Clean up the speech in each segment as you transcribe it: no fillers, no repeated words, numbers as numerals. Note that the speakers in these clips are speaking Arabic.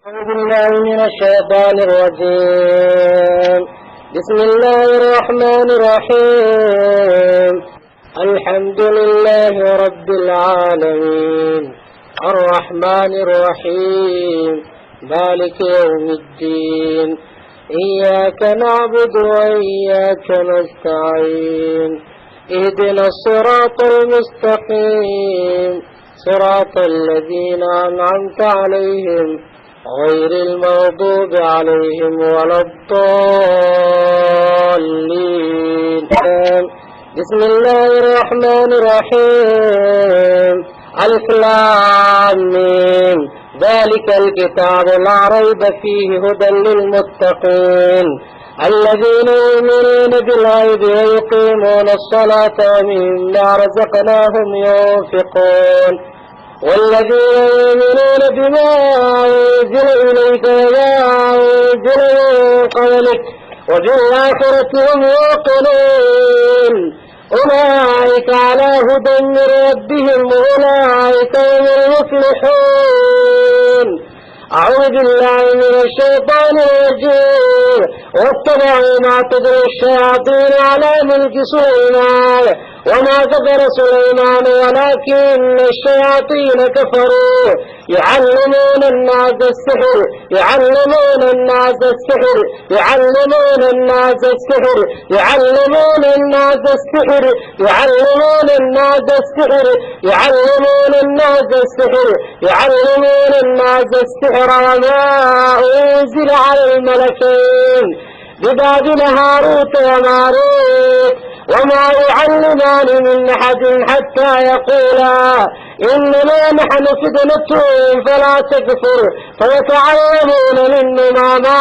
أعوذ بالله من الشيطان الرجيم. بسم الله الرحمن الرحيم. الحمد لله رب العالمين الرحمن الرحيم مالك يوم الدين إياك نعبد وإياك نستعين اهدنا الصراط المستقيم صراط الذين أنعمت عليهم غير المغضوب عليهم ولا الضالين. بسم الله الرحمن الرحيم. ألف لام ميم ذلك الكتاب لا ريب فيه هدى للمتقين الذين يؤمنون بالغيب ويقيمون الصلاة ومما رزقناهم ينفقون والذين يؤمنون بما أنزل إليك وما أنزل من قبلك وبالآخرة هم يوقنون أولئك على هدى من ربهم وأولئك هم المفلحون. أعوذ بالله من الشيطان الرجيم. واتبعوا ما تتلو الشياطين على ملك سليمان وما كفر سليمان ولكن الشياطين كفروا يعلمون الناس السحر يعلمون الناس السحر يعلمون الناس السحر يعلمون الناس السحر يعلمون الناس السحر يعلمون الناس السحر يعلمون الناس السحر وما أنزل على الملكين ببابل هاروت وماروت وما يعلمان من أحد حتى يقولا إنما نحن فتنة فلا تكفر فيتعلمون منهما ما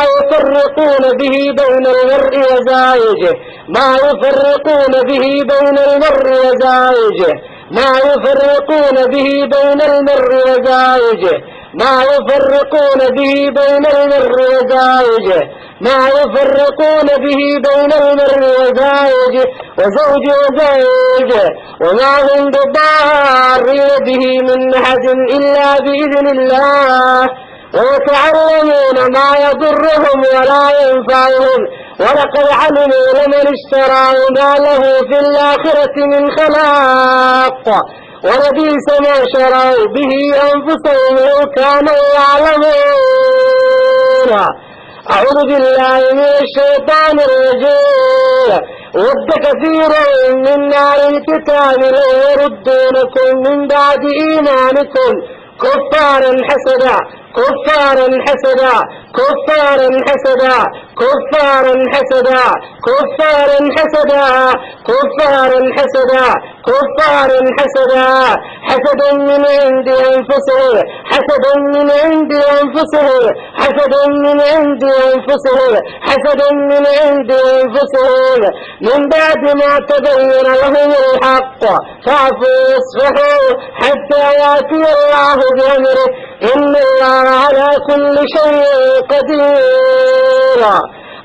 يفرقون به بين المرء وزوجه ما يفرقون به بين المرء وزوجه ما يفرقون به بين المرء وزوجه ما يفرقون به بين المرء وزوجه ما يفرقون به بين المرء وزوجه وما هم بضارين به من أحد إلا بإذن الله ويتعلمون ما يضرهم ولا ينفعهم ولقد علموا لمن اشتراه ما له في الآخرة من خلاق ولبئس ما شروا به أنفسهم لو كانوا يعلمون. أعوذ بالله من الشيطان الرجيم. ود كثير من أهل الكتاب لو يردونكم من بعد إيمانكم كفارا حسدا كفارا حسدا كفارا حسدا كفارا حسدا كفارا حسدا كفارا حسدا كفارا حسدا حسدا من عند أنفسه حسدا من عند أنفسه حسدا من عند أنفسه حسدا من عند أنفسه من بعد ما تبين لهم الحق فاعفوا واصفحوا حتى يأتي الله بأمره إن الله على كل شيء قدير.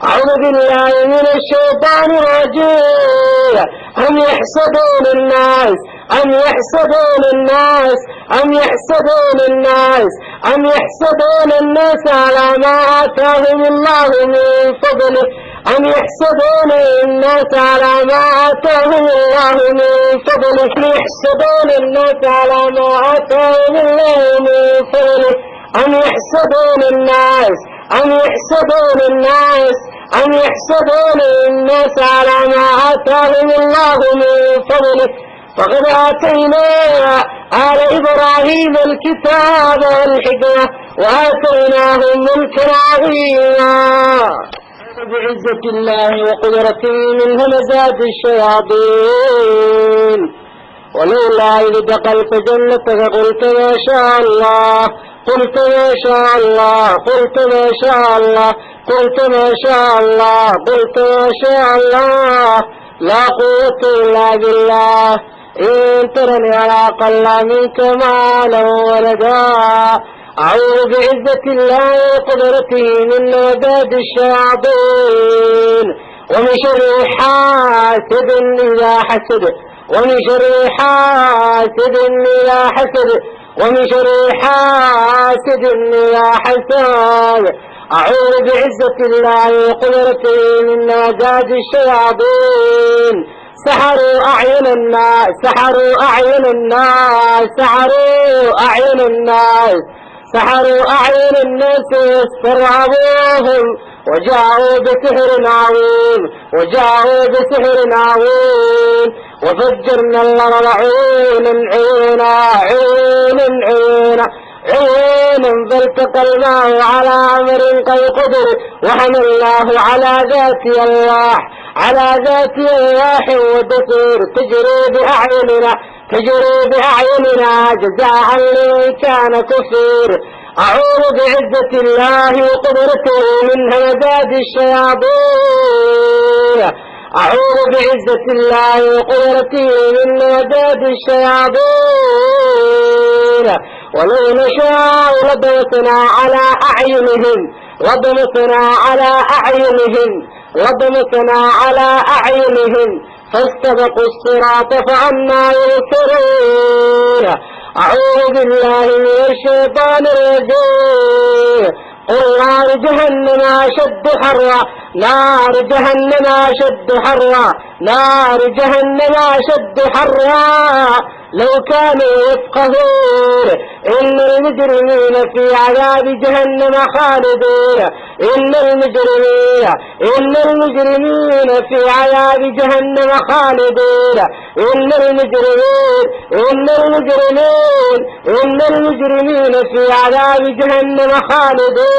أعوذ بالله من الشيطان الرجيم. أم يحسدون الناس أم يحسدون الناس أم يحسدون الناس أم يحسدون الناس على ما آتاهم الله من فضله أم يحسدون الناس على ما آتاهم الله من فضله يحسدون الناس على ما آتاهم الله من فضله أم يحسدون الناس أم يحسدون الناس أم يحسدون الناس على ما آتاهم الله من فضله فقد آتينا آل إبراهيم الكتاب والحكمة وآتيناهم ملكا عظيما. بعزة الله وقدرته من همزات الشياطين ولولا إذ دخلت جنتك قلت ما شاء الله قلت ما شاء الله قلت ما شاء الله قلت ما شاء الله قلت ما شاء الله لا قوة إلا بالله إن ترني على أقل منك مالا ولدا. أعوذ بعزة الله وقدرته من نبات الشياطين ومن شر حاسد إذا حسد ومن شر حاسد إذا حسد ومن شر حاسد إذا حسد. أعوذ بعزة الله وقدرته من نزغات الشياطين. سحروا أعين الناس، سحروا أعين الناس، سحروا أعين الناس، سحروا أعين الناس واسترهبوهم وجاءوا بسحر عظيم، وجاءوا بسحر عظيم. وفجرنا الأرض عيونا عيونا عيونا عيونا عيونا فالتقى الماء على أمر قد قدر وحملناه على ذات الألواح، على ذات الألواح ودسر تجري بأعيننا، تجري بأعيننا جزاء لمن كان كفر. أعوذ بعزة الله وقدرته من همزات الشياطين. أعوذ بعزة الله وقدرته من همزات الشياطين. ولو نشاء لطمسنا على أعينهم، لطمسنا على أعينهم، لطمسنا على أعينهم فاستبقوا الصراط فأنى يبصرون. أعوذ بالله من الشيطان الرجيم. قل نار جهنم أشد حرا، نار جهنم أشد حرا، نار جهنم أشد حرا لو كانوا يفقهون. إن المجرمين في عذاب جهنم خالدون، إن المجرمين، إن المجرمين في عذاب جهنم خالدون، إن المجرمين، إن المجرمين، إن المجرمين في عذاب جهنم خالدون.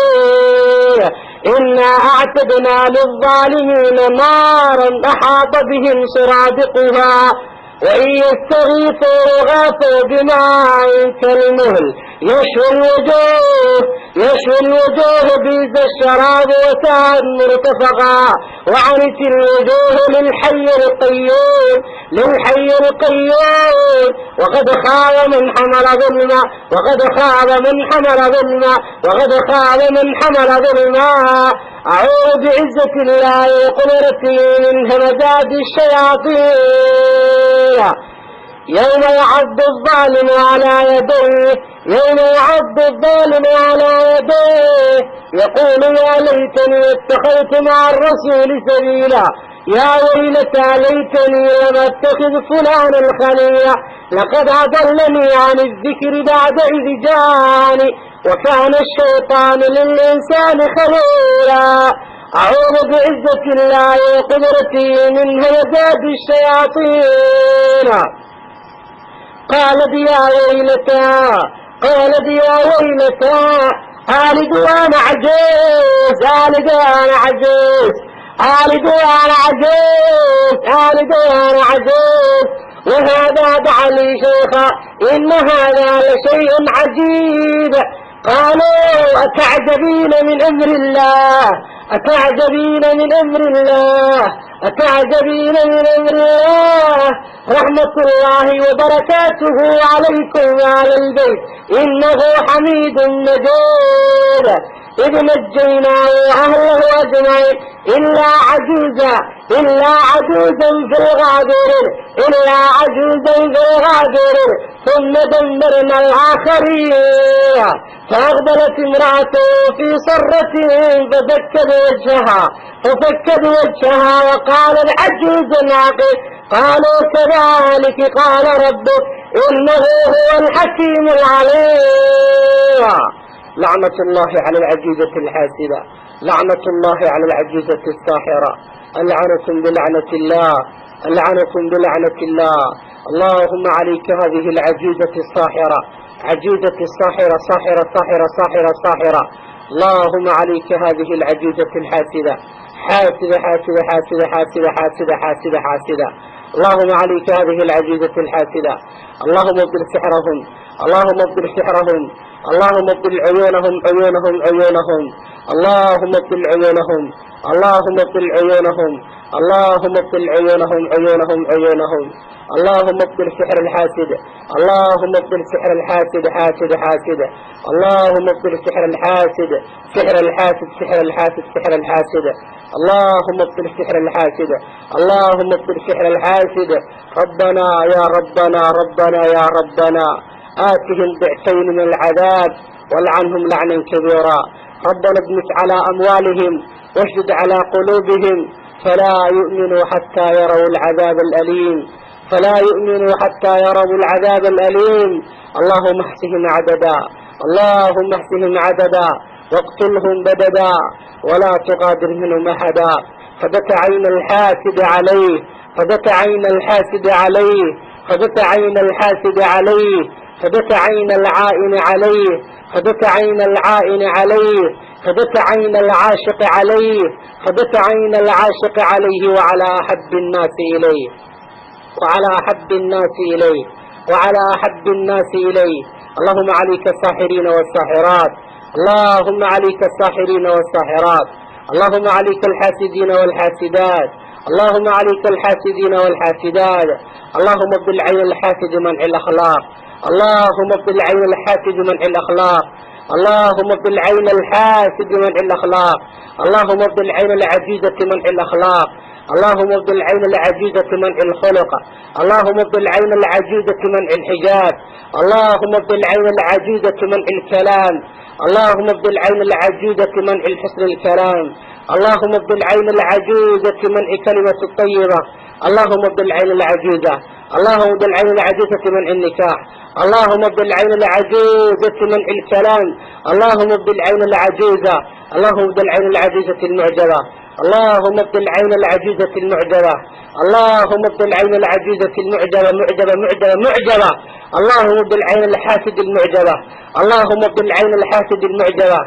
إنا أعتدنا للظالمين نارا أحاط بهم سرادقها وإن يستغيثوا يغاثوا بماء كالمهل يشوي الوجوه، يشوي الوجوه بئس الشراب وساءت مرتفقا. وعنت الوجوه للحي القيوم، للحي القيوم. وقد خاب من حمل ظلما، وقد خاب من حمل ظلما، وقد خاب من حمل ظلما. أعوذ بعزة الله وقدرته من همزات الشياطين. يوم يعض الظالم على يديه، يوم يعض الظالم على يديه يقول يا ليتني اتخذت مع الرسول سبيلا، يا ويلتى ليتني لم اتخذ فلانا خليلا، لقد أضلني عن الذكر بعد إذ جاءني وكان الشيطان للإنسان خليلا. أعوذ بعزة الله وقدرته من همزات الشياطين. قالت يا ويلتى، قالت يا ويلتى آلد وأنا عجوز، آلد وأنا عجوز، آلد وأنا عجوز، آلد وأنا عجوز. وهذا دعا لي شيخا إن هذا لشيء عجيب. قالوا أتعجبين من أمر الله، أتعجبين من أمر الله، أتعجبين من أمر الله. رحمة الله وبركاته عليكم وعلى البيت إنه حميد مجيد. إذ نجيناه وأهله أجمعين إلا عجوزا، إلا عجوزا في الغابرين، إلا عجوزا في الغابرين. ثم دمرنا الآخرين. فأقبلت امرأته في صرة ففكت وجهها، ففكت وجهها وقالت عجوز عاقل. قالوا كذلك قال ربك إنه هو الحكيم العليم. لعنة الله على العجوزة الحاسدة، لعنة الله على العجوزة الساحرة. ألعنكم بلعنة الله، ألعنكم بلعنة الله. اللهم عليك هذه العجوزة الساحرة، عجوزة الساحرة، ساحرة ساحرة ساحرة ساحرة. اللهم عليك هذه العجوزة الحاسدة، حاسدة حاسدة حاسدة حاسدة حاسدة حاسدة حاسدة. اللهم عليك هذه العجوزة الحاسدة. اللهم ابدل سحرهم، اللهم ابدل سحرهم، اللهم ابدل عيونهم عيونهم عيونهم، اللهم ابدل عيونهم، اللهم ابدل عيونهم، اللهم ابدل عيونهم عيونهم عيونهم. اللهم ابدل سحر الحاسد، اللهم ابدل سحر الحاسد حاسد حاسد. اللهم ابدل سحر الحاسد، سحر الحاسد، سحر الحاسد، سحر الحاسد. اللهم ابدل سحر الحاسد، اللهم ابدل سحر الحاسد. ربنا يا ربنا، ربنا يا ربنا، آتهم ضعفين من العذاب والعنهم لعنا كبيرا. ربنا اطمس على أموالهم واشدد على قلوبهم فلا يؤمنوا حتى يروا العذاب الأليم، فلا يؤمنوا حتى يروا العذاب الأليم. اللهم احصهم عددا، اللهم احصهم عددا واقتلهم بددا ولا تغادر منهم أحدا. فبت عين الحاسد عليه، فبت عين الحاسد عليه، فبت عين الحاسد عليه، فبت عين العائن عليه، فبت عين العائن عليه، فبت عين العاشق عليه، فبت عين العاشق عليه وعلى أحب الناس إليه، وعلى أحب الناس إليه، وعلى أحب الناس إليه. اللهم عليك الساحرين والساحرات، اللهم عليك الساحرين والساحرات، اللهم عليك الحاسدين والحاسدات، اللهم عليك الحاسدين والحاسدات. اللهم ابدل عين الحاسد منع الأخلاق، اللهم ابدل عين الحاسد منع الأخلاق، اللهم ابدل عين الحاسد منع الأخلاق، اللهم ابدل عين العجيزة منع الأخلاق، اللهم ابدل عين العجيزة منع الخلق، اللهم ابدل عين العجيزة منع الحجاب، اللهم ابدل عين العجيزة منع الكلام، اللهم ابدل عين العجيزة منع الحسن الكلام، اللهم ابدل عين العجوزة منع كلمة الطيبة، اللهم ابدل عين العجوزة، اللهم ابدل عين العجوزة منع النكاح، اللهم ابدل عين العجوزة منع الكلام، اللهم ابدل عين العجوزة، اللهم ابدل عين العجوزة المعجبة، اللهم ابدل عين العجوزة المعجبة، اللهم ابدل عين العجوزة المعجبة معجبة معجبة معجبة، اللهم ابدل عين الحاسد المعجبة، اللهم ابدل عين الحاسد المعجبة،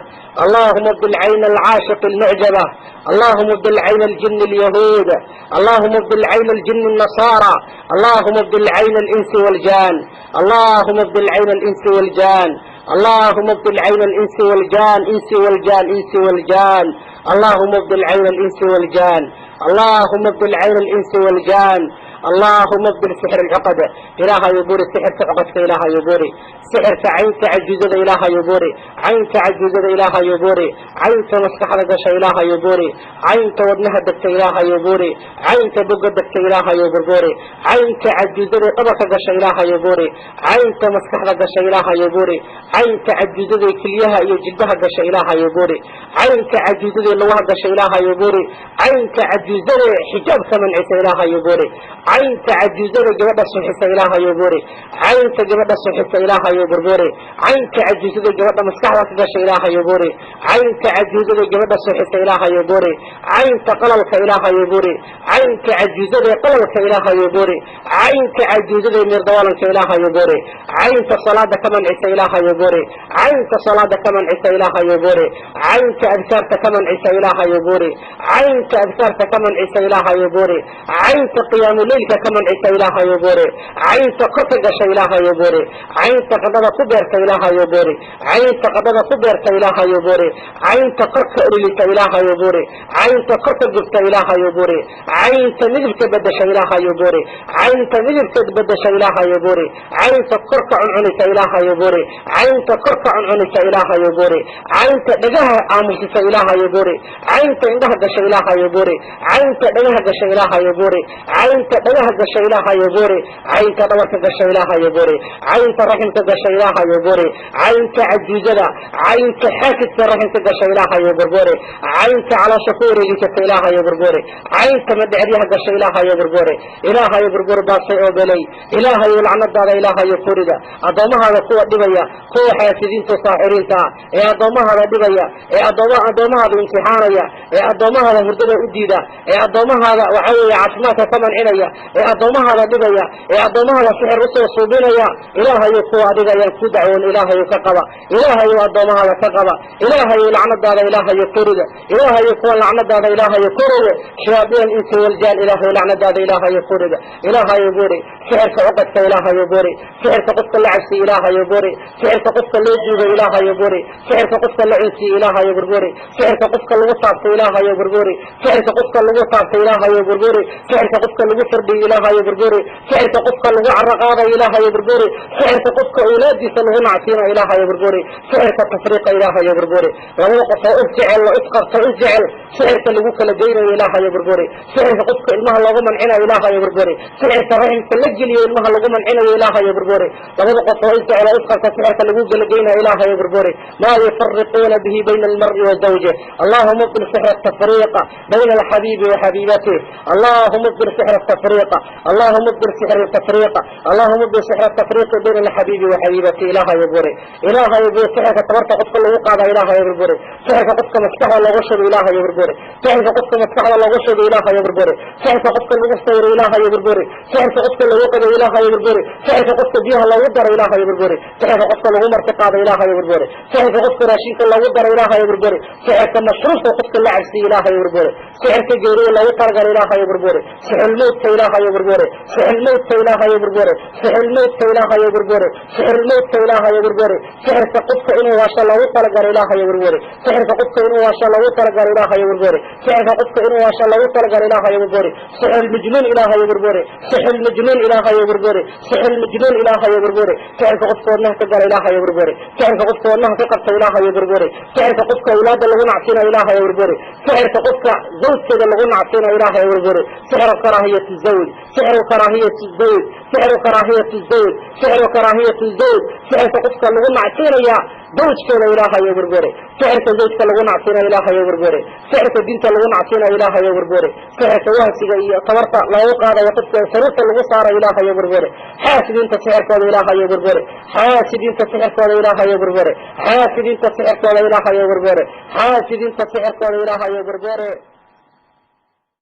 اللهم ابدل عين العاشق المعجبة، اللهم ابدل عين الجن اليهود، اللهم ابدل عين الجن النصارى، اللهم ابدل عين الإنس والجان، اللهم ابدل عين الإنس والجان، اللهم ابدل عين الإنس والجان، إنس والجان إنس والجان، اللهم ابدل عين الإنس والجان، اللهم ابدل عين الإنس والجان، اللهم ابدل سحر العقد إله يبوري، سحر عقد إله يبوري، سحر عين عجوزة إله يبوري، عين عجوزة إله يبوري، عين مسكح لقش إله يبوري، عين ودنها دكت إله يبوري، عين بق دكت إله يبوري، عين عجوزة طبق قش إله يبوري، عين مسكح لقش إله يبوري، عين عجوزة كليها يجلبها قش إله يبوري، عين عجوزة لوها قش إله يبوري، عين عجوزة حجاب كمن عيسى إله يبوري، عين عجوزة جبل الصحيح إله يبوري، عين جبل الصحيح إله يبوري، عين عجوزة جبل مسكحة قش إله يبوري، عين عجوزة جبل الصحيح إله يبوري، عين قللك إله يبوري، عين عجوزة قللك إله يبوري، عين عجوزة مردوالك إله يبوري، عين صلاة كمن عيسى إله يبوري، عين صلاة كمن عيسى إله يبوري، عين أذكار كمن عيسى إله يبوري، عين أذكار كمن عيسى إله يبوري، عين قيام الليل كمن عيسى إله يبوري، عين قرطق إله يبوري، عين قدر كبر إله يبوري، عين قدر كبر إله يبوري، عين قرط أريلك إله يبوري، عين قرط جبت إله يبوري، عين نجب كبدش إله يبوري، عين نجب كبدش إله يبوري، عين قرط عنك إله يبوري، عين قرط عنك إله يبوري، عين دجاه آمس إله يبوري، عين عندها دش إله يبوري، عين دجاه دش إله يبوري، عين دجاه دش إله يبوري، عين دورك دش إله يبوري، عين رحم دش إله يبوري، عين عجوزة، عين حاسد رحم دش إله يبوري، عين على شكور جت إله يبوري، عين تمد عليها دش إله يبوري، إله يبوري باصي أبلي، إله يلعن الدار إله يفرد، أضمها قوة دبيا، قوة حاسدين تصاحرين تا، يا أضمها دبيا، يا أضمها بامتحانيا، يا أضمها هردة أديدا، يا أضمها وعوي عصمات ثمن عليا، يا أضمها دبيا، يا أضمها سحر رسل صوبينيا، إله يقوى دبيا كدعون، إله يكقبا، إله يؤضمها وكقبا، إله يلعن الدار إله يفرد، إله يقوى لعن الدار إله يفرد، شياطين الإنس والجان إله يلعن الدار إله يفرد، إله يبوري، سحر عقدك إله يبوري، سحر قصة العسي إله يبوري، سحر قصة اللوجود إله يبوري، سحر قصة العنسي إله يبوري، سحر قصة الوصف إله يبوري، سحر قصة الوصف إله يبوري، سحر قصة الوصف فردي إلهي بربوري سحرك قفك لغو عرقابة إلهي بربوري سحرك قفك أولادي سلغو نعسين إلهي بربوري سحرك تفريق إلهي بربوري روقف وإفجعل وإفقر فإفجعل سحرك لغوك لجين إلهي بربوري سحرك قفك إلمها لغو منعنا إلهي بربوري سحرك رحم فلجل إلمها لغو منعنا إلهي بربوري روقف وإفجعل وإفقر سحرك لغوك لجين إلهي بربوري ما يفرقون به بين المرء وزوجه اللهم ابن سحر التفريق بين الحبيب وحبيبته اللهم ابن سحر التفريق اللهم ابن سحر التفريق اللهم ابن سحر التفريق بين الحبيب وحبيبته إلهي بربوري إلهي بربوري سحرك تبرت قفك اللي وقع إلهي بربوري سحرك قفك مسكح الله غشب إلهي بربوري سحرك قفك مسكح الله غشب إلهي بربوري سحرك قفك المغفر إلهي بربوري سحرك قفك اللي وقع إلهي بربوري سحرك قفك بيها الله ودر إلهي بربوري سحرك قفك العمر تقاض إلهي بربوري سحرك قفك راشيك الله ودر إلهي بربوري سحرك مشروف وقفك الله عرسي إلهي بربوري سحرك جيري الله وطرق إلهي بربوري سحر الموت إلهي بربوري سحر الموت إلهي بربوري سحر الموت إلهي بربوري سحر الموت إلهي بربوري سحر قفك إنه واشا الله وطرق إلهي بربوري سحر قفك إنه واشا الله وطرق إلهي بربوري سحر قفك إنه واشا الله وطرق إلهي بربوري سحر المجنون إلهي بربوري سحر المجنون إلهي بربوري سحر المجنون إلهي بربوري سحر قفك إنه تقر إلهي بربوري سحر قفك إنه تقر إلهي بربوري سحر قفك أولاد اللي نعطينا إلهي بربوري سحر قفك زوج كذا اللي نعطينا إلهي بربوري سحر كراهية الزوج سحر كراهية الزوج سحر كراهية الزوج سحر كراهية الزوج سحر قفك اللي نعطينا يا زوج كذا إلهي بربوري سحر زوج كذا اللي نعطينا إلهي بربوري سحر بنت اللي نعطينا إلهي بربوري سحر واسق تورط لا يقع وقفك سرط اللي صار إلهي بربوري حاسد انت سحر كذا إلهي بربوري حاسد انت سحر كذا إلهي بربوري حاسد انت سحر كذا إلهي بربوري حاسد انت سحر كذا إلهي بربوري